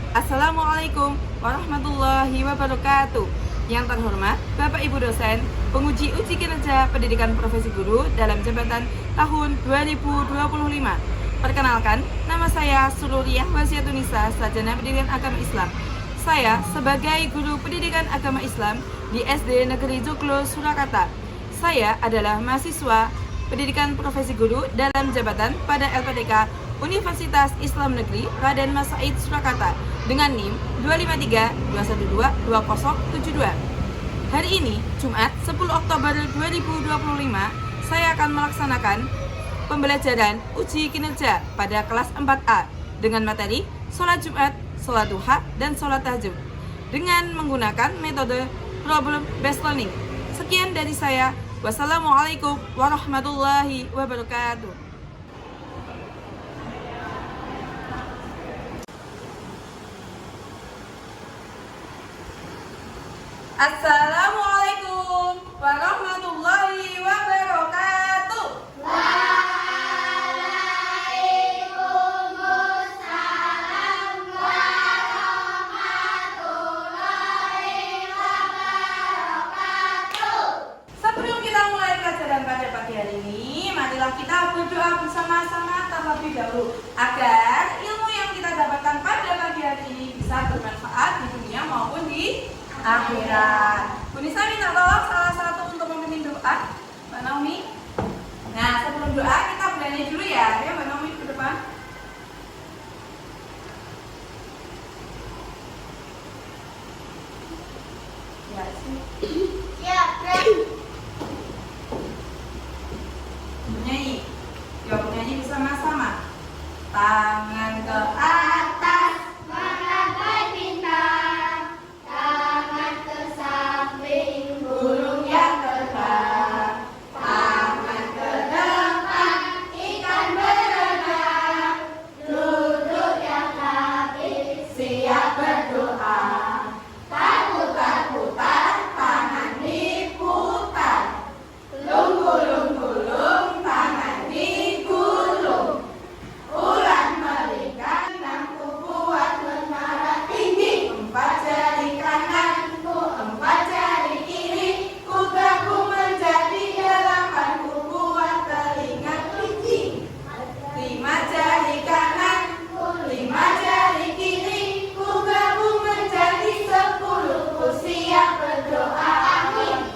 Assalamualaikum warahmatullahi wabarakatuh. Yang terhormat Bapak Ibu dosen, penguji uji kinerja pendidikan profesi guru dalam jabatan tahun 2025. Perkenalkan, nama saya Sururiyah Wasiatunisa, sarjana pendidikan agama Islam. Saya sebagai guru pendidikan agama Islam di SD Negeri Joglo, Surakarta. Saya adalah mahasiswa pendidikan profesi guru dalam jabatan pada LPTK Universitas Islam Negeri Raden Mas Said Surakarta dengan NIM 25321222072. Hari ini, Jumat 10 Oktober 2025, saya akan melaksanakan pembelajaran uji kinerja pada kelas 4A dengan materi sholat Jumat, sholat duha, dan sholat tahajud dengan menggunakan metode problem based learning. Sekian dari saya. Wassalamualaikum warahmatullahi wabarakatuh. Assalamualaikum warahmatullahi wabarakatuh. Waalaikumsalam warahmatullahi wabarakatuh. Sebelum kita mulai pelajaran pada pagi hari ini, marilah kita berdoa bersama-sama terlebih dahulu agar ilmu yang kita dapatkan pada pagi hari ini bisa bermanfaat di dunia maupun di akhirat. Bu Nisa minta tolong salah satu untuk memimpin doa, Mbak Naomi. Nah, sebelum doa kita berani dulu ya. Ya, Mbak Naomi ke depan. Ya, sih. Siap, Ren. Bernyanyi. Yuk, bernyanyi bersama-sama. Tangan ke Atas menggapai bintang, tangan ke samping burung yang terbang, tangan ke depan ikan berenang, duduk yang rapi siap berdoa. Putar-putar tangan diputar, gulung-gulung tangan digulung. Ulang melingkar enamku buat menara tinggi, empat jari kananku, empat jari kiri, ku gabung menjadi delapan, ku buat telinga kelinci. Lima jari kananku, lima jari kiri, ku gabung menjadi 10, ku siap berdoa. Amin.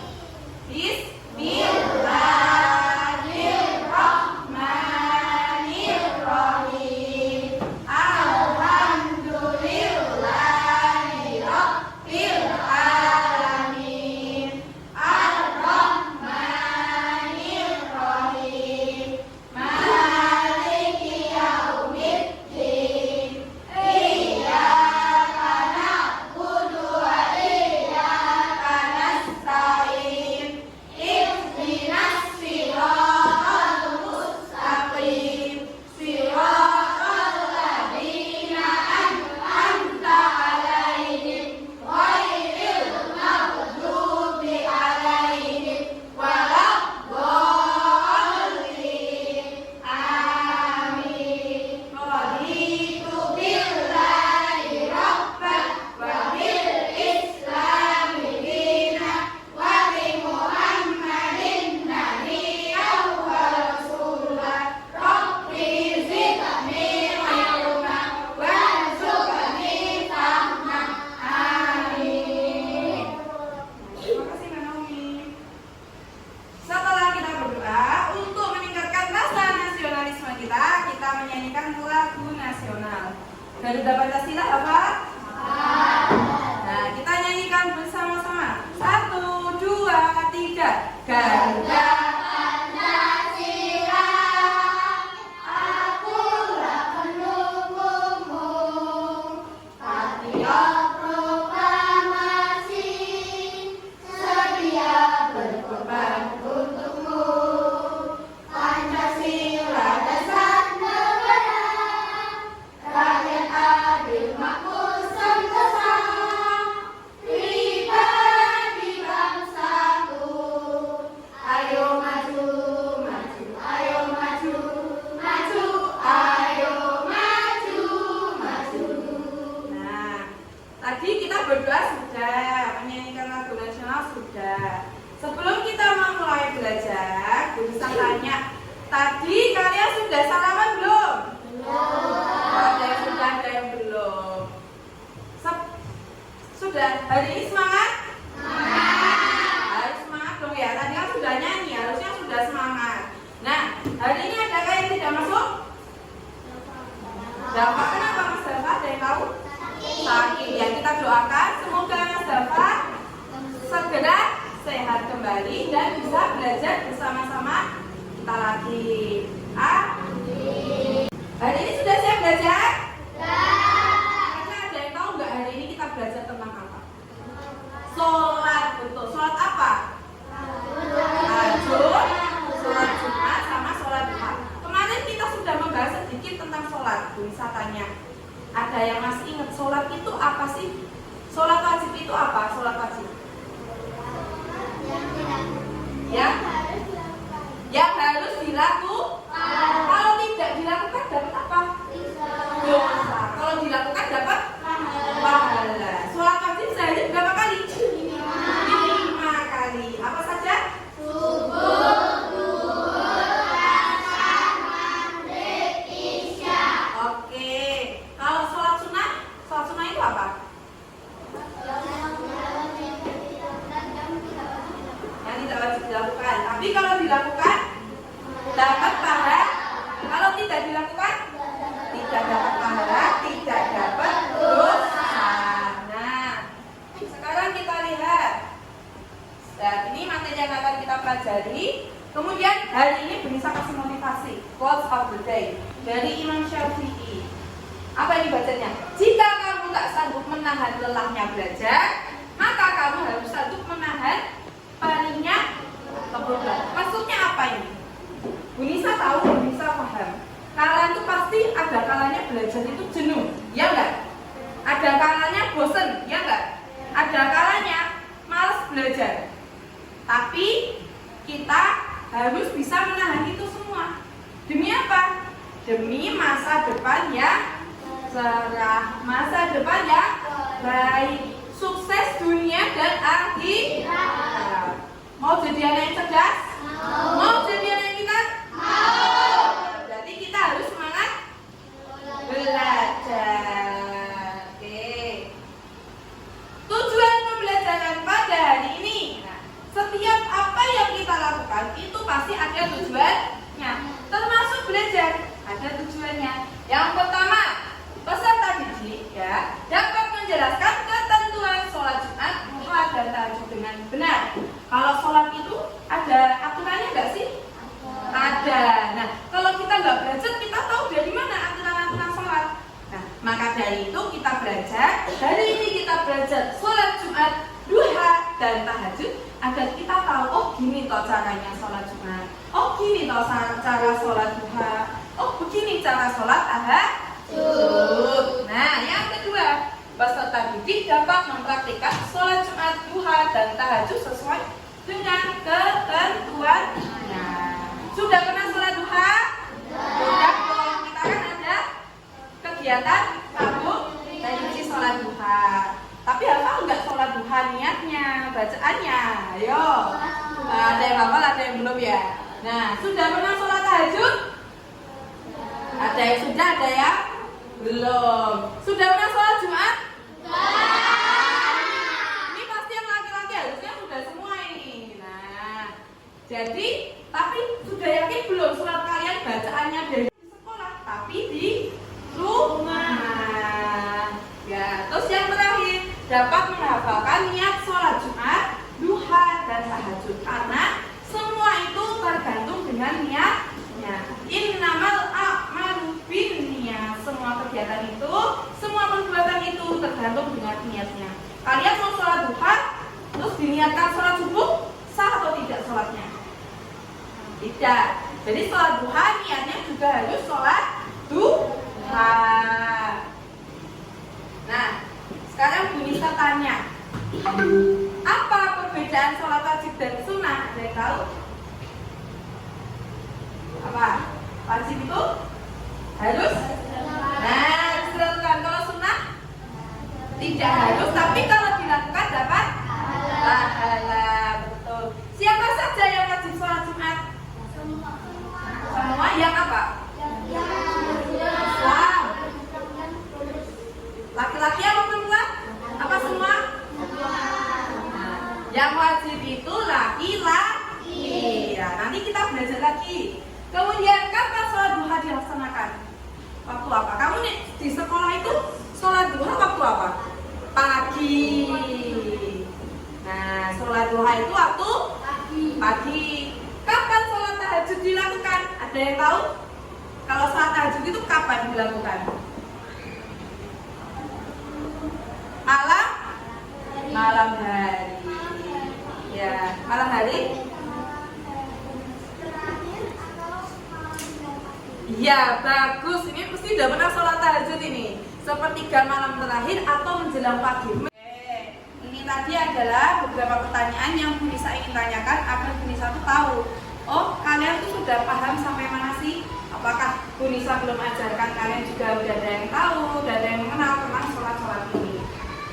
Bismillahirrahmanirrahim. Alhamdulillahirabbil alamin. Ar-Rahmanirrahim. Maliki yaumiddin. Iyyaka na'budu wa iyyaka nasta'in. Ihdinas siratal mustaqim. Siratal ladzina an'amta 'alaihim ghairil maghdubi 'alaihim waladdallin. Amin. Raditu billahi rabban wa bil islami dinan wa bi Muhammadin nabiyyan wa rasulah. Rabbi zidni ilma warzuqni fahma. Amin. Terima kasih Mbak Naomi. Setelah kita berdoa untuk meningkatkan rasa nasionalisme kita menyanyikan lagu nasional. Garuda Pancasila apa? Nah, kita nyanyikan bersama-sama. 1, 2, 3. Garuda Pancasila, akulah pendukungmu. Patriot proklamasi, sedia berkorban untukmu. Pancasila dasar negara, rakyat adil makmur sentosa, pribadi bangsaku. Ayo Hari ini semangat? Harus semangat dong ya. Tadi kan sudah nyanyi, harusnya sudah semangat. Nah, hari ini adakah yang tidak masuk? Dapat. Kenapa Mas Dafa? Ada yang tahu? Sakit. Ya, kita doakan semoga Mas Dafa segera sehat kembali dan bisa belajar bersama-sama kita lagi. Hari ini sudah siap belajar? Karena ada yang tahu nggak hari ini kita belajar tentang apa? Sholat, betul. Sholat apa? Tahajud, sholat Jumat, sama sholat duha. Kemarin kita sudah membahas sedikit tentang sholat. Bisa tanya, ada yang masih ingat sholat itu apa sih? Sholat wajib itu apa? Sholat wajib yang harus dilakukan. Kalau tidak dilakukan dapat apa? Dosa. Kalau dilakukan dapat pahala. Sholat wajib sehari berapa kali? 5 kali. Apa saja? Subuh, duhur, asar, maghrib, isya. Oke. Kalau sholat sunnah itu apa? Yang tidak wajib dilakukan. Tapi kalau dilakukan dapat pahala. Kalau tidak dilakukan tidak dapat pahala, tidak dapat dosa. Nah, sekarang kita lihat. Nah, ini materi yang akan kita pelajari. Kemudian hari ini bisa kasih motivasi. Quotes of the day dari Imam Syafi'i. Apa ini bacanya? Jika kamu tak sanggup menahan lelahnya belajar, maka kamu harus sanggup menahan palingnya kebodohan. Maksudnya apa ini? Bu Nisa tahu, Bu Nisa paham. Kalian tuh pasti ada kalanya belajar itu jenuh, ya enggak? Ada kalanya bosen, ya enggak? Ada kalanya malas belajar. Tapi kita harus bisa menahan itu semua. Demi apa? Demi masa depan yang cerah, masa depan yang baik, sukses dunia dan akhirat. Mau jadi anak yang cerdas? Mau jadi anak yang pintar? Jadi kita harus semangat belajar. Oke. Tujuan pembelajaran pada hari ini. Nah, setiap apa yang kita lakukan itu pasti ada tujuannya. Termasuk belajar ada tujuannya. Yang pertama, peserta didik ya dapat menjelaskan ketentuan sholat Jumat, duha dan tahajud dengan benar. Kalau sholat itu ada aturannya nggak sih? Ada. Nah, kalau kita nggak belajar, kita tahu dari mana aturan-aturan sholat. Nah, maka dari itu kita belajar. Hari ini kita belajar sholat Jumat, duha dan tahajud agar kita tahu, oh gini toh caranya sholat Jumat, oh gini toh cara sholat duha, oh begini cara sholat tahajud. Nah, yang kedua, peserta didik dapat mempraktikkan sholat Jumat, duha dan tahajud sesuai dengan ketentuannya. Sudah pernah sholat duha? Sudah. Kalau kita kan ada kegiatan tabung dan isi sholat duha. Tapi hafal nggak sholat duha niatnya, bacaannya? Ayo. Ada yang hafal, ada yang belum ya? Nah, sudah pernah sholat tahajud? Ada yang sudah, ada yang belum. Sudah pernah sholat Jumat? Ini pasti yang laki-laki harusnya sudah semua ini. Nah, jadi tapi sudah yakin belum sholat kalian bacaannya dari sekolah, tapi di rumah. Ya, terus yang terakhir dapat menghafalkan niat sholat Jumat, duha dan tahajud karena semua itu tergantung dengan niatnya. Innamal a'malu binniyat. Semua kegiatan itu, semua perbuatan itu tergantung dengan niatnya. Kalian mau sholat duha, terus diniatkan sholat subuh, sah atau tidak sholatnya? Tidak. Jadi sholat duha niatnya juga harus sholat duha. Nah, sekarang Bu Nisa tanya, apa perbedaan sholat wajib dan sunnah? Ada yang tahu? Apa? Wajib itu harus? Nah, harus dilakukan. Kalau sunnah tidak harus, tapi kalau dilakukan dapat pahala. Betul. Siapa saja yang wajib sholat Jumat? Semua yang apa? Islam. Laki-laki apa perempuan? Apa semua? di sekolah itu sholat duha waktu apa? Pagi. Nah, sholat duha itu waktu pagi. Kapan sholat tahajud dilakukan? Ada yang tahu? Kalau sholat tahajud itu kapan dilakukan? Malam hari. Ya, malam hari. Iya, bagus. Ini pasti udah pernah sholat tahajud ini. Sepertiga malam terakhir atau menjelang pagi. Ini tadi adalah beberapa pertanyaan yang Bu Nisa ingin tanyakan agar Bu Nisa tuh tahu. Oh, kalian tuh sudah paham sampai mana sih? Apakah Bu Nisa belum ajarkan kalian juga udah ada yang tahu, udah ada yang mengenal tentang sholat-sholat ini?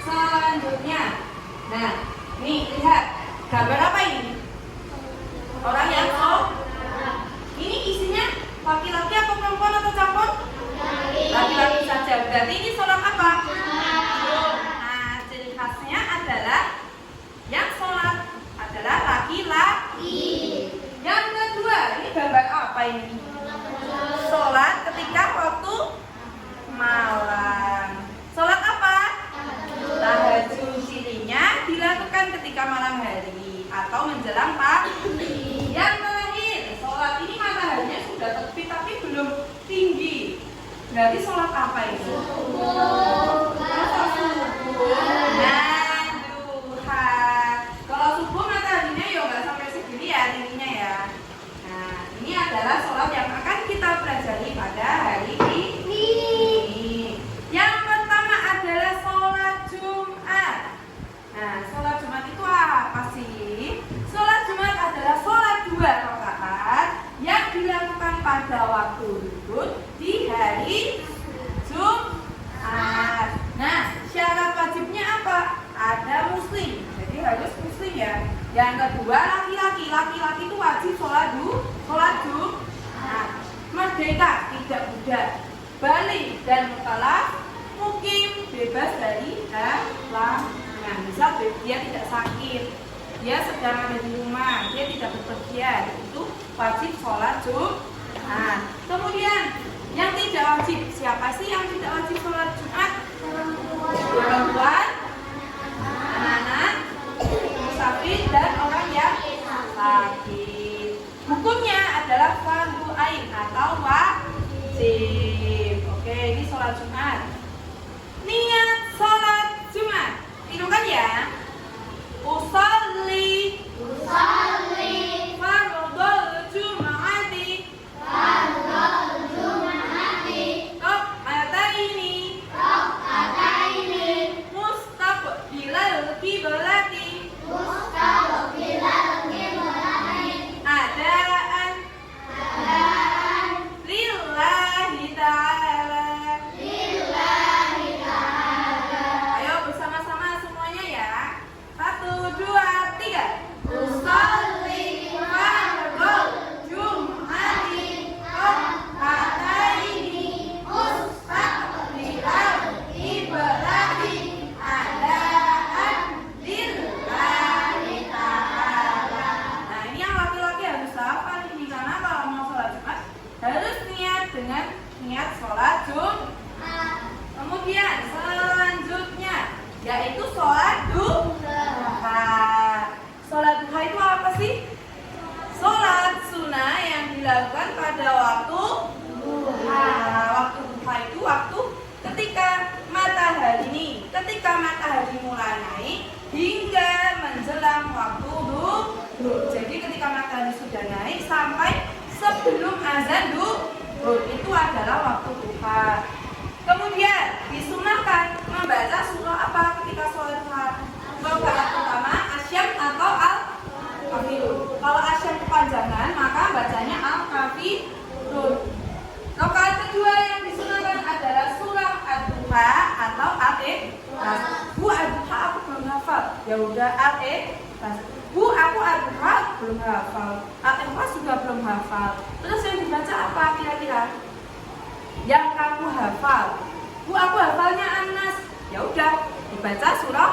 Selanjutnya, nah, nih lihat gambar apa ini? Orang yang ini isinya laki-laki atau perempuan atau campur? Laki-laki saja. Berarti ini sholat apa? Nah, ciri khasnya adalah yang sholat adalah laki-laki. Yang kedua, ini gambar apa ini? Sholat ketika waktu malam. Sholat apa? Tahajud. Cirinya dilakukan ketika malam hari atau menjelang pagi. Yang terakhir, sholat ini mataharinya sudah terbit tapi belum tinggi. Berarti sholat apa itu? Nah, duha. Kalau subuh mataharinya ya nggak sampai segini ya tingginya ya. Nah, ini adalah sholat yang akan kita pelajari pada hari ini. Yang pertama adalah sholat Jumat. Nah, sholat Jumat itu apa sih? Sholat Jumat adalah sholat 2 rakaat yang dilakukan pada waktu zuhur di hari Jumat. Nah, syarat wajibnya apa? Ada muslim, jadi harus muslim ya. Yang kedua laki-laki itu wajib sholat Jumat. Merdeka, tidak budak, balik dan mukallaf, mukim, bebas dari halangan. Misal dia tidak sakit, dia sedang ada di rumah, dia tidak bepergian, itu wajib sholat Jumat. Kemudian yang tidak wajib, siapa sih yang tidak wajib sholat Jumat? Perempuan, anak-anak, musafir, dan orang yang sakit. Hukumnya adalah fardu ain atau wajib. Oke, ini sholat Jumat. Niat sholat Jumat, tirukan ya. Usolli fardul Jum'ati rok'ataini mustaqbilal qiblati adaan lillahi ta'ala. Ayo bersama-sama semuanya ya. 1, 2, 3. Usolli fardul Jum'ati rok'ataini mustaqbilal qiblati adaan lillahi ta'ala. Nah, ini yang laki-laki harus hafal ini karena kalau mau sholat Jumat harus niat dengan niat sholat Jumat. Kemudian selanjutnya yaitu sholat duha. Sholat duha itu apa sih? Sholat sunnah yang dilakukan pada waktu duha. Waktu duha itu waktu ketika matahari mulai naik hingga menjelang waktu zuhur. Jadi ketika matahari sudah naik sampai sebelum azan zuhur itu adalah waktu duha. Kemudian disunahkan membaca surah apa ketika sholat duha? Rakaat pertama asyam atau al-kafirun. Kalau asyam kepanjangan maka bacanya al-kafirun. Rakaat kedua yang disunahkan adalah surah ad-duha atau al-ikhlas. Bu ad-duha aku belum hafal. Ya udah al-ikhlas. Bu aku ad-duha belum hafal. Al-ikhlas juga belum hafal. Terus yang dibaca apa kira-kira? Yang kamu hafal. Bu aku hafalnya An-Nas. Ya udah dibaca surah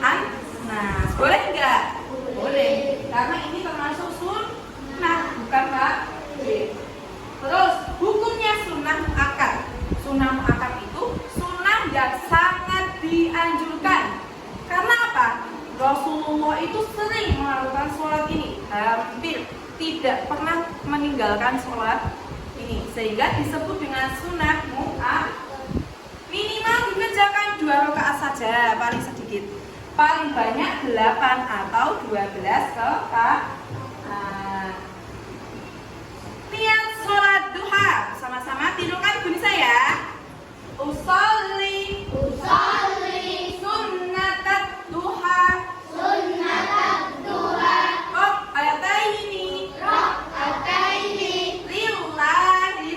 An-Nas. Boleh enggak? Boleh. Karena ini termasuk sunnah bukan wajib. Terus hukumnya sunnah muakkad. Sunnah muakkad itu itu sering melakukan sholat ini, hampir tidak pernah meninggalkan sholat ini, sehingga disebut dengan sunnah mu'akkad. Minimal dikerjakan 2 rakaat saja, paling sedikit, paling banyak 8 atau 12 rakaat. Niat sholat duha, sama-sama tirukan bunyi saya. Usolli sunnatat duha rakaataini lillahi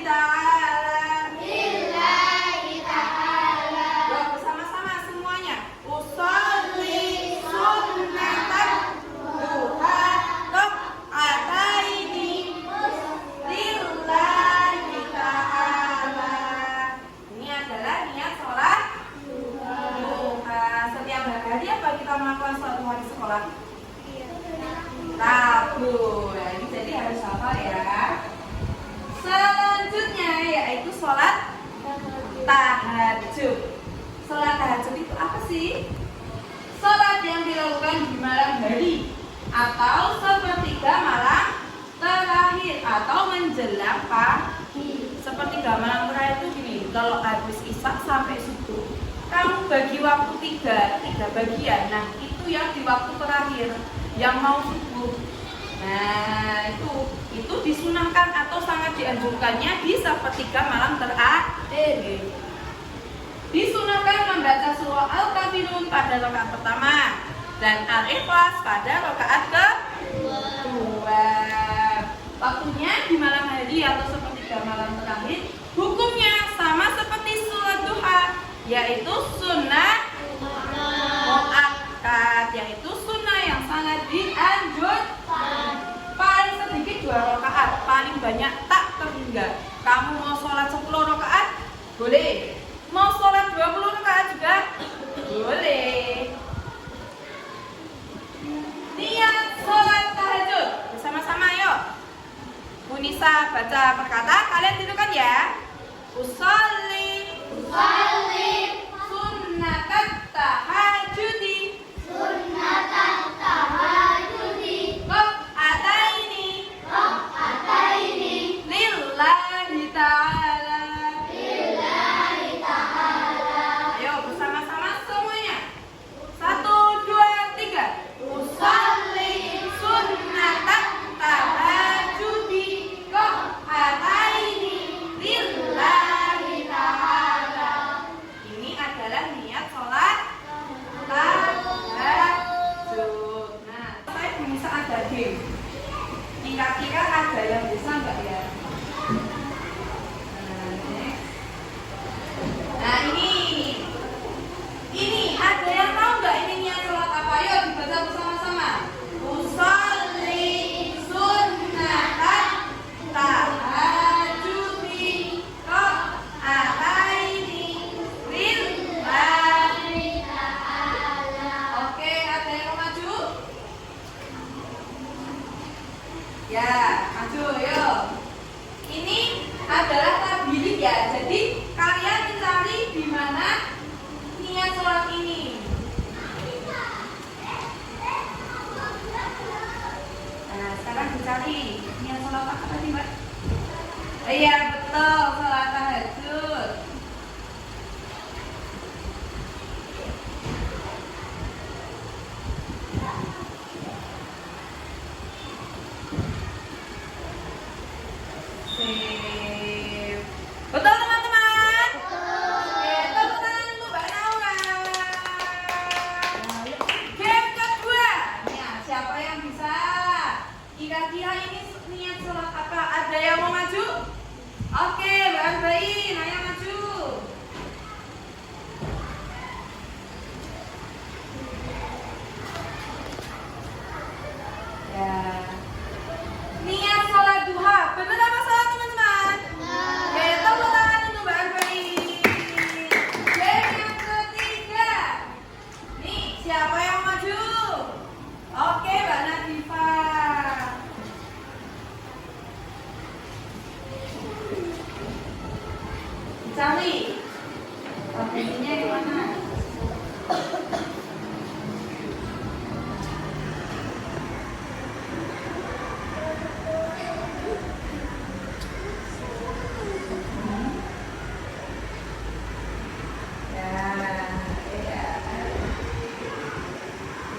ta'ala. Doa bersama-sama semuanya. Usolli sunnatat duha rakaataini lillahi ta'ala. Ini adalah niat sholat duha. Setiap hari apa kita melakukan sholat duha di sekolah? Rabu. Ya, ini jadi harus hafal ya. Selanjutnya yaitu sholat tahajud. Sholat tahajud itu apa sih? Sholat yang dilakukan di malam hari atau sepertiga malam terakhir atau menjelang pagi. Sepertiga malam terakhir itu gini, kalau habis isya sampai subuh, kamu bagi waktu tiga bagian. Nah, itu yang di waktu terakhir, yang mau subuh. Nah, itu disunahkan atau sangat dianjurkannya di sepertiga malam terakhir. Disunahkan membaca surah Al-Kafirun pada rakaat pertama dan Al-Ikhlas pada rakaat kedua. Waktunya di malam hari atau sepertiga malam terakhir, hukumnya sama seperti sholat duha, yaitu sunnah mu'akkad, yaitu sunnah yang sangat dianjurkan. Paling sedikit 2 rakaat, paling banyak tak terhingga. Kamu mau sholat 10 rakaat boleh, mau sholat 20 rakaat juga boleh. Niat sholat tahajud bersama-sama yuk. Unisa baca perkata, kalian tidukan ya. Usolli sunnatat tahajudi rakaataini lillahi ta'ala. Ayo bersama-sama semuanya. 1, 2, 3. Usolli sunnatat tahajudi rakaataini lillahi ta'ala. Ini adalah niat sholat tahajud. Nah, saya bisa ada game. Kira-kira ada yang bisa nggak ya? Nah, ini ada yang tahu nggak ini niat sholat apa? Ayo dibaca bersama-sama. Usolli sunnatan tahajudi rakaataini lillahi ta'ala. Oke, ada yang mau maju? Ya, maju yuk. Ini adalah tablik ya. Jadi kalian mencari di mana niat sholat ini. Nah, sekarang dicari niat sholat apa tadi, Mbak? Iya, betul, sholat tahajud. Sip. Betul teman-teman? Oke, tepuk tangan untuk Mbak Naura. Game kedua. Nah, siapa yang bisa? Kira-kira ini niat sholat apa? Ada yang mau maju? Oke, Mbak Arbain, ayo maju. Ya. Niat sholat duha, benar apa salah teman-teman? Oke, tepuk tangan untuk Mbak Arbain. Game yang ketiga. Nih, siapa yang maju? Oke, Mbak Nadifa. Cari. Tabelnya di mana?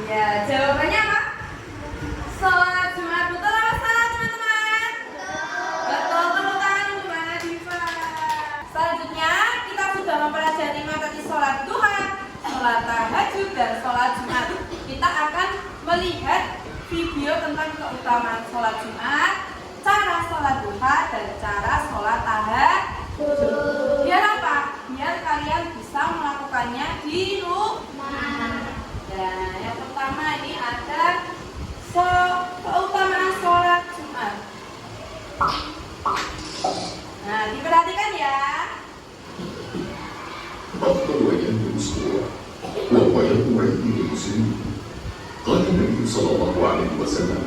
Ya, jawabannya apa? Sholat Jumat. Betul apa salah teman-teman? Betul, tepuk tangan untuk Mbak Nadifa. Selanjutnya kita sudah mempelajari materi sholat duha, sholat tahajud, dan sholat Jumat. Kita akan melihat video tentang keutamaan sholat Jumat, cara sholat duha, dan cara sholat tahajud. Biar apa? Biar kalian bisa melakukannya di rumah. Nah, yang pertama ini ada keutamaan sholat Jumat. Nah, diperhatikan ya. أفضل أيام الأسبوع وهو يوم عيد للمسلمين. قال النبي صلى الله عليه وسلم: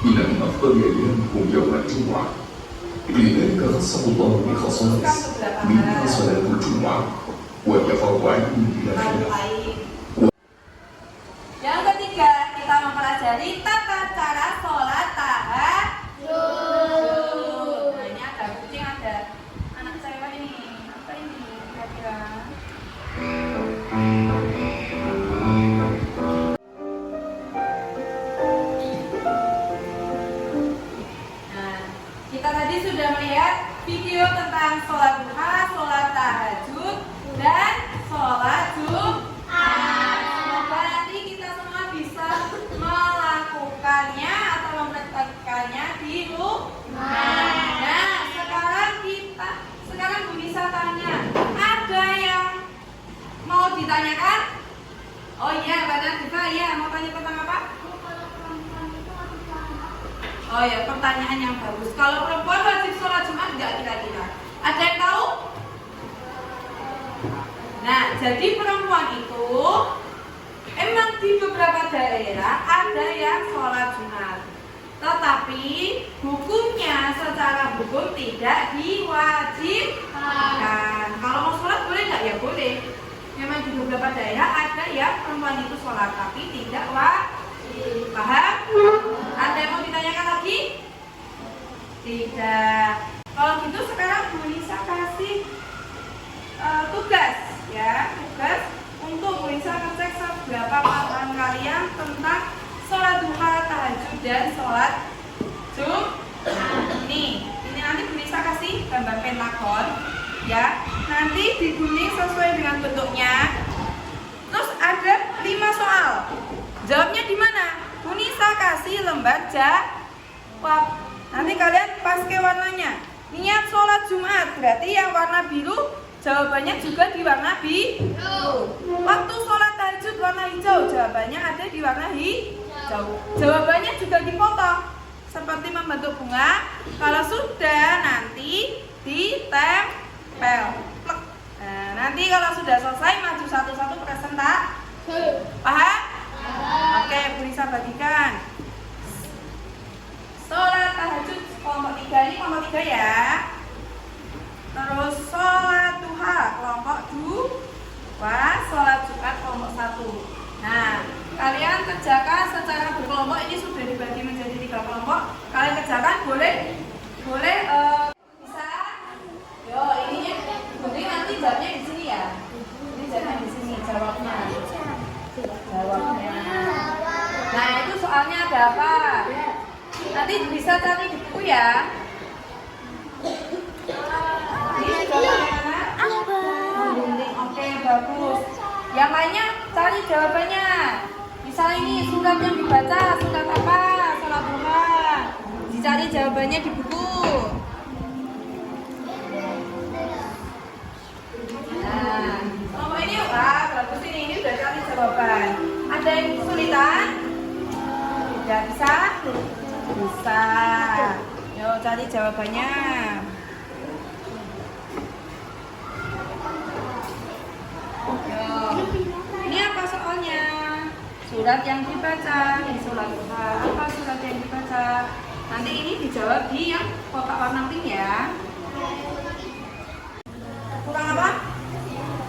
إن من أفضل أيامكم يوم الجمعة. لذلك خصه الله بخصائص منها صلاة الجمعة وهي فرض عين بلا خلاف. Yang ketiga, kita mempelajari tata cara sholat tahajud. Nah, ini ada kucing, ada anak cewek ini. Apa ini kira-kira? Nah, kita tadi sudah melihat video tentang sholat duha, sholat tahajud, dan sholat Jumat. Semoga nanti kita semua bisa melakukannya atau mempraktikkannya di rumah. Nah, sekarang Bu Nisa tanya, ada yang mau ditanyakan? Oh iya, Mbak Nadifa, ya mau tanya tentang apa? Oh ya, pertanyaan yang bagus. Kalau perempuan wajib sholat Jumat nggak kira-kira? Ada yang tahu? Nah, jadi perempuan itu emang di beberapa daerah ada yang sholat Jumat, tetapi hukumnya secara hukum tidak diwajibkan. Kalau mau sholat boleh nggak? Ya boleh. Memang di beberapa daerah ada yang perempuan itu sholat tapi tidak wajib. Paham? Ada yang mau ditanyakan lagi? Tidak. Kalau gitu sekarang Bu Nisa kasih tugas untuk Bu Nisa ngecek seberapa paham kalian tentang sholat duha, tahajud, dan sholat Jumat. Ini nanti Bu Nisa kasih gambar pentagon ya. Nanti diguning sesuai dengan bentuknya. Terus ada 5 soal. Jawabnya di mana? Bu Nisa kasih lembar jawab. Nanti kalian pakai warnanya. Niat sholat Jumat berarti yang warna biru, jawabannya juga di warna biru. Waktu sholat tahajud warna hijau, jawabannya ada di warna hijau. Jawabannya juga dipotong seperti membentuk bunga. Kalau sudah nanti ditempel. Nah, nanti kalau sudah selesai maju satu-satu presentasi. Paham? Oke, Bu Nisa bagikan. Sholat tahajud kelompok 3 ini kelompok 3 ya. Terus sholat duha kelompok 2, sholat Jumat kelompok 1. Nah, kalian kerjakan secara berkelompok. Ini sudah dibagi menjadi 3 kelompok. Kalian kerjakan boleh bisa. Yo, ininya penting nanti jawabnya di sini ya. Ini jawabnya di sini jawabnya. Nah, itu soalnya ada apa? Nanti bisa cari di buku ya. Ini jawabannya mana? Oke, bagus. Yang lainnya cari jawabannya. Misal ini surat yang dibaca, surat apa? Sholat duha. Dicari jawabannya di buku. Nah, kelompok ini bagus ini udah cari jawaban. Ada yang kesulitan? Tidak bisa? Bisa. Yuk cari jawabannya. Yuk. Ini apa soalnya? Surat yang dibaca. Ini sholat duha. Apa surat yang dibaca? Nanti ini dijawab di yang kotak warna pink ya. Kurang apa?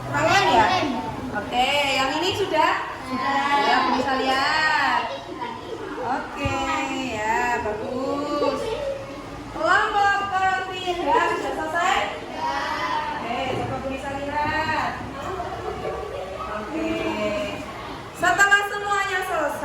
Kurang lain ya? Oke, yang ini sudah? Ya, bisa lihat. Oke, ya bagus. Kelompok ketiga sudah selesai? Oke, coba bisa lihat. Oke. Setelah semuanya selesai.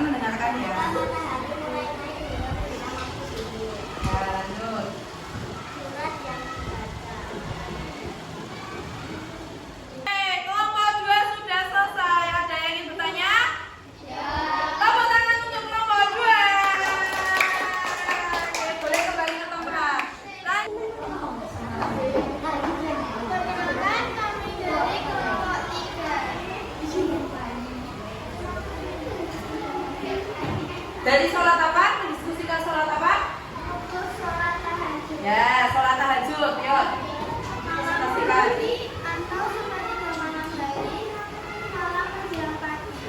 Silakan mendengarkan ya. Lanjut. Kelompok 2 sudah selesai. Ada yang ingin bertanya? Tepuk tangan untuk kelompok 2. Oke, boleh kembali ke tempat. Perkenalkan kami dari kelompok 3. Dari sholat apa? Diskusikan sholat apa? Untuk sholat tahajud. Ya, sholat tahajud. Yuk. Presentasikan. Atau seperti malam hari, malam menjelang pagi.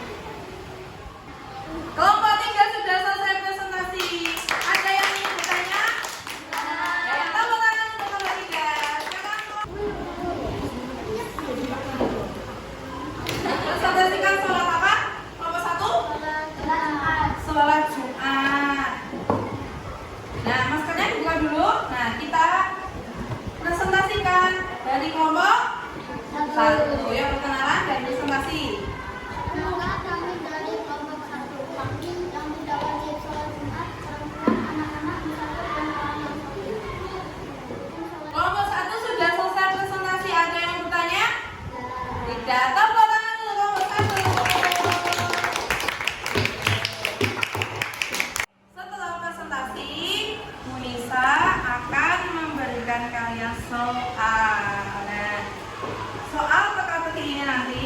Kelompok 3 sudah selesai presentasi. Ada yang ingin bertanya? Ya, tepuk tangan untuk kelompok 3. Presentasikan sholat apa? Kelompok 1? Sholat Jumat. Nah, maskernya dibuka dulu. Nah, kita presentasikan dari kelompok 1. Yuk, perkenalan dan presentasi. Perkenalkan kami dari kelompok 1. Kami yang tidak wajib sholat Jumat, perempuan, anak-anak, musafir, dan orang yang sakit. Kelompok 1 sudah selesai presentasi. Ada yang bertanya? Tidak. Tepuk tangan untuk kelompok 1. Setelah presentasi, Munisa akan memberikan kalian soal. Nah, soal teka-teki ini nanti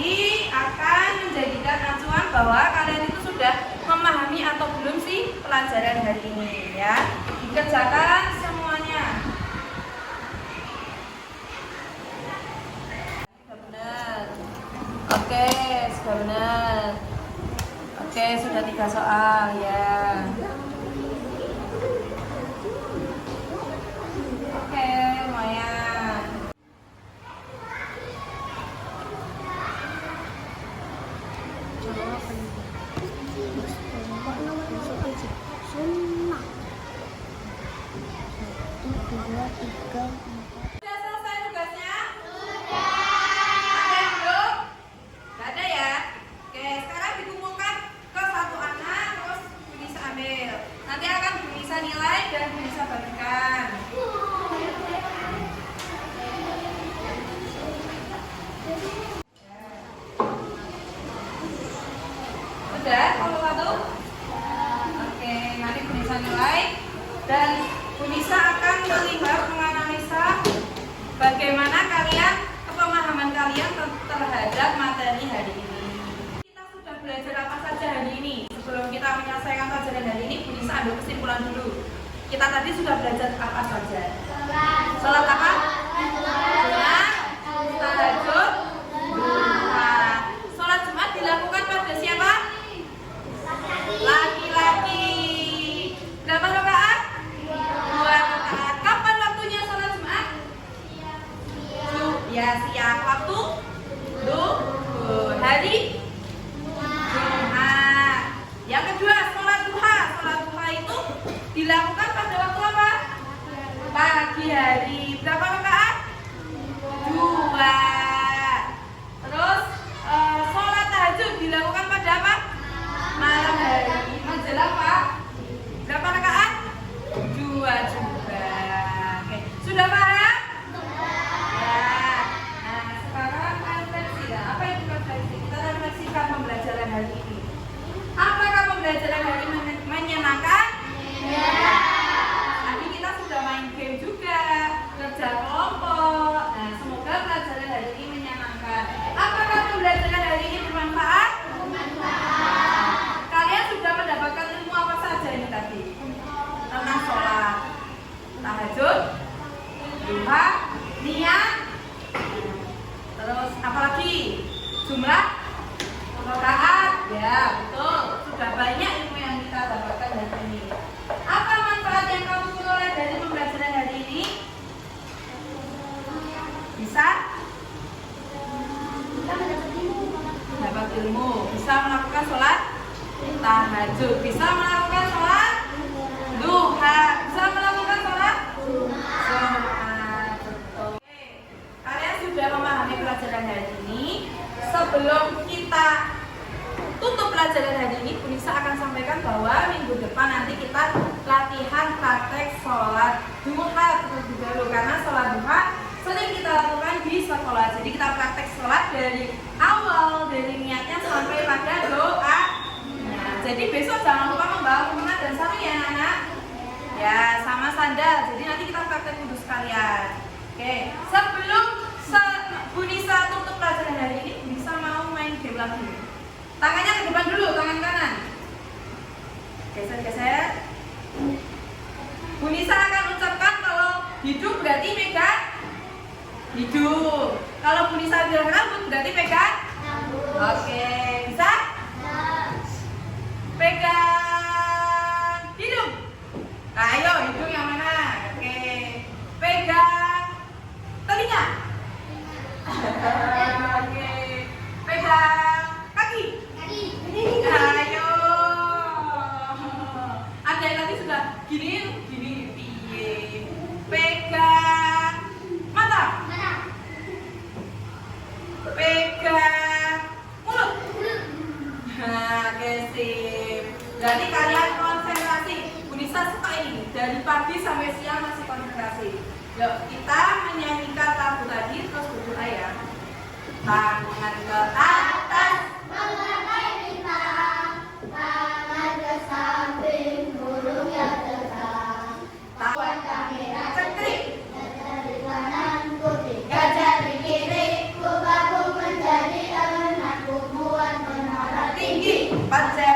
akan menjadikan acuan bahwa kalian itu sudah memahami atau belum sih pelajaran hari ini ya. Dikerjakan semuanya. Sudah benar. Oke, sudah benar. Oke, sudah 3 soal ya. Oke, lumayan. Sunnah. 1, 2, 3, 4. Sudah selesai tugasnya? Ada yang belum? Nggak ada ya? Oke, sekarang dikumpulkan ke satu anak, terus bisa ambil. Nanti akan bisa nilai dan bisa bagikan. Udah, kalau satu? Oke, nanti bisa nilai dan Unisa akan melihat menganalisa bagaimana pemahaman kalian terhadap materi hari ini. Kita sudah belajar apa saja hari ini? Sebelum kita menyelesaikan pelajaran hari ini, Unisa ambil kesimpulan dulu. Kita tadi sudah belajar apa saja? Sholat apa? Jumat, tahajud, duha. Sholat Jumat dilakukan pada siapa? Laki-laki. Berapa rakaat? 2 rakaat. Kapan waktunya sholat Jumat? Ya, siang. Waktu? Hari? Jumat. Yang kedua, sholat duha. Sholat duha itu dilakukan pada waktu apa? Pagi hari. Berapa rakaat? 2. Terus sholat tahajud dilakukan pada apa? Malam hari. Menjelang apa? Berapa rakaat? 2 juga. Oke, sudah paham? Ya. Nah, sekarang refleksi. Apa itu refleksi? Kita refleksikan pembelajaran hari ini. Apakah pembelajaran hari ini menyenangkan? Ya. Tadi kita sudah main game juga, kerja kelompok. Nah, semoga pelajaran hari ini menyenangkan. Apakah pembelajaran hari ini bermanfaat? Kalian sudah mendapatkan ilmu apa saja ini tadi? Tentang sholat, tahajud, duha, niat, terus apa lagi? Jumlah rakaat, ya betul. Sudah banyak ilmu yang kita dapatkan hari ini. Apa manfaat yang kamu peroleh dari pembelajaran hari ini? Bisa dapat ilmu, bisa melakukan sholat tahajud, bisa melakukan sholat duha, bisa melakukan sholat Jumat. Oke, kalian sudah memahami pelajaran hari ini. Sebelum kita tutup pelajaran hari ini Bu Nisa akan sampaikan bahwa minggu depan nanti kita latihan praktek sholat duha terlebih dahulu, karena sholat duha sering kita lakukan di sekolah. Jadi kita praktek sholat dari awal, dari niatnya sampai pada doa. Nah, jadi besok jangan lupa membawa Muhammad dan Sami ya anak. Ya, sama sandal. Jadi nanti kita praktek wudhu sekalian. Oke, sebelum Bu Nisa tutup pelajaran hari ini, Bu Nisa mau main game lagi. Tangannya ke depan dulu, tangan kanan. Geser-geser. Bu Nisa akan ucapkan kalau hidup berarti pegang hidup. Kalau Bu Nisa bilang rambut berarti pegang. Oke, bisa? Pegang hidung. Nah, ayo hidung yang mana? Oke. Pegang telinga. Oke. Pegang kaki. Ayo. Ada yang tadi sudah gini piye. Pegang mata. Pegang mulut. Nah, oke sip. Berarti kalian konsentrasi. Bu Nisa suka ini. Dari pagi sampai siang masih konsentrasi. Yuk, kita menyanyikan lagu tadi terus berdoa ya. Tangan ke atas, Mengangkat bintang, tangan ke samping, burung yang terbang. tangan Kamera cekrik. gajah di kanan, putih gajah di kiri. Kubaku menjadi anakku, buat menara Tinggi. Panjang.